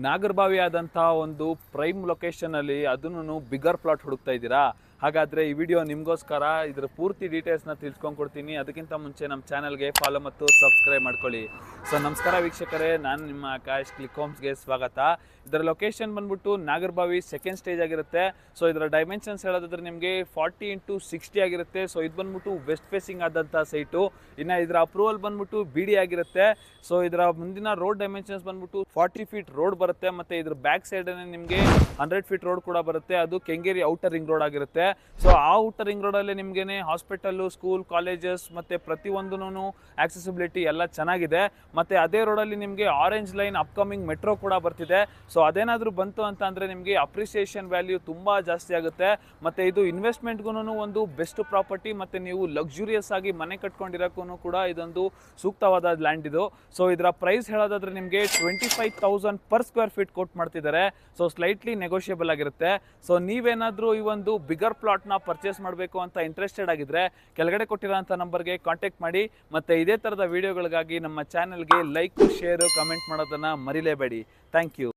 ನಾಗರಬಾವಿ ಆದಂತಹ ಒಂದು prime location ಅಲ್ಲಿ ಅದನ್ನು ಬಿಗರ್ ಪ್ಲಾಟ್ ಹುಡುಕ್ತಾ ಇದ್ದೀರಾ? ಹಾಗಾದ್ರೆ ಈ ವಿಡಿಯೋ ನಿಮಗೋಸ್ಕರ. ಇದರ ಪೂರ್ತಿ ಡೀಟೇಲ್ಸ್ನ ತಿಳ್ಸ್ಕೊಂಡು ಕೊಡ್ತೀನಿ. ಅದಕ್ಕಿಂತ ಮುಂಚೆ ನಮ್ಮ ಚಾನಲ್ಗೆ ಫಾಲೋ ಮತ್ತು ಸಬ್ಸ್ಕ್ರೈಬ್ ಮಾಡ್ಕೊಳ್ಳಿ. ಸೊ ನಮಸ್ಕಾರ ವೀಕ್ಷಕರೇ, ನಾನು ನಿಮ್ಮ ಆಕಾಶ್. ಕ್ಲಿಕ್ ಹೋಮ್ಸ್ಗೆ ಸ್ವಾಗತ. ಇದರ ಲೊಕೇಶನ್ ಬಂದ್ಬಿಟ್ಟು ನಾಗರಬಾವಿ ಸೆಕೆಂಡ್ ಸ್ಟೇಜ್ ಆಗಿರುತ್ತೆ. ಸೊ ಇದರ ಡೈಮೆನ್ಷನ್ಸ್ ಹೇಳೋದಾದ್ರೆ ನಿಮಗೆ 40x60 ಆಗಿರುತ್ತೆ. ಸೊ ಇದು ಬಂದ್ಬಿಟ್ಟು ವೆಸ್ಟ್ ಫೇಸಿಂಗ್ ಆದಂಥ ಸೈಟು. ಇನ್ನು ಇದರ ಅಪ್ರೂವಲ್ ಬಂದ್ಬಿಟ್ಟು BD ಆಗಿರುತ್ತೆ. ಸೊ ಇದರ ಮುಂದಿನ ರೋಡ್ ಡೈಮೆನ್ಷನ್ಸ್ ಬಂದ್ಬಿಟ್ಟು 40 ಫೀಟ್ ರೋಡ್ ಬರುತ್ತೆ. ಮತ್ತೆ ಇದ್ರ ಬ್ಯಾಕ್ ಸೈಡ್ ನಿಮಗೆ 100 ಫೀಟ್ ರೋಡ್ ಕೂಡ ಬರುತ್ತೆ. ಅದು ಕೆಂಗೇರಿ ಔಟರ್ ರಿಂಗ್ ರೋಡ್ ಆಗಿರುತ್ತೆ. ಸೊ ಆ ಔಟರ್ ರಿಂಗ್ ರೋಡ್ ಅಲ್ಲಿ ನಿಮ್ಗೆ ಹಾಸ್ಪಿಟಲ್, ಸ್ಕೂಲ್, ಕಾಲೇಜಸ್ ಮತ್ತೆ ಪ್ರತಿಯೊಂದೂ ಆಕ್ಸೆಸಿಬಿಲಿಟಿ ಎಲ್ಲ ಚೆನ್ನಾಗಿದೆ. ಮತ್ತೆ ಅದೇ ರೋಡ್ ಅಲ್ಲಿ ನಿಮಗೆ ಆರೆಂಜ್ ಲೈನ್ ಅಪ್ಕಮಿಂಗ್ ಮೆಟ್ರೋ ಕೂಡ ಬರ್ತಿದೆ. ಸೊ ಅದೇನಾದ್ರೂ ಬಂತು ಅಂತ ಅಂದ್ರೆ ನಿಮಗೆ ಅಪ್ರಿಸಿಯೇಷನ್ ವ್ಯಾಲ್ಯೂ ತುಂಬಾ ಜಾಸ್ತಿ ಆಗುತ್ತೆ. ಮತ್ತೆ ಇದು ಇನ್ವೆಸ್ಟ್ಮೆಂಟ್ಗೂ ಒಂದು ಬೆಸ್ಟ್ ಪ್ರಾಪರ್ಟಿ. ಮತ್ತೆ ನೀವು ಲಕ್ಸುರಿಯಸ್ ಆಗಿ ಮನೆ ಕಟ್ಕೊಂಡಿರೋಕ್ಕೂ ಕೂಡ ಇದೊಂದು ಸೂಕ್ತವಾದ ಲ್ಯಾಂಡ್ ಇದು. ಸೊ ಇದರ ಪ್ರೈಸ್ ಹೇಳೋದಾದ್ರೆ ನಿಮಗೆ 25,000 ಪರ್ ಸ್ಕ್ವೇರ್ ಫೀಟ್ ಕೋಟ್ ಮಾಡ್ತಿದ್ದಾರೆ. ಸೊ ಸ್ಲೈಟ್ಲಿ ನೆಗೋಷಿಯಬಲ್ ಆಗಿರುತ್ತೆ. ಸೊ ನೀವೇನಾದ್ರೂ ಈ ಒಂದು ಬಿಗರ್ ಪ್ಲಾಟ್ನ ಪರ್ಚೇಸ್ ಮಾಡಬೇಕು ಅಂತ ಇಂಟ್ರೆಸ್ಟೆಡ್ ಆಗಿದ್ರೆ ಕೆಳಗಡೆ ಕೊಟ್ಟಿರೋಂಥ ನಂಬರ್ಗೆ ಕಾಂಟ್ಯಾಕ್ಟ್ ಮಾಡಿ. ಮತ್ತೆ ಇದೇ ಥರದ ವಿಡಿಯೋಗಳಿಗಾಗಿ ನಮ್ಮ ಚಾನಲ್ಗೆ ಲೈಕ್, ಶೇರು, ಕಮೆಂಟ್ ಮಾಡೋದನ್ನು ಮರಿಲೇಬೇಡಿ. Thank you.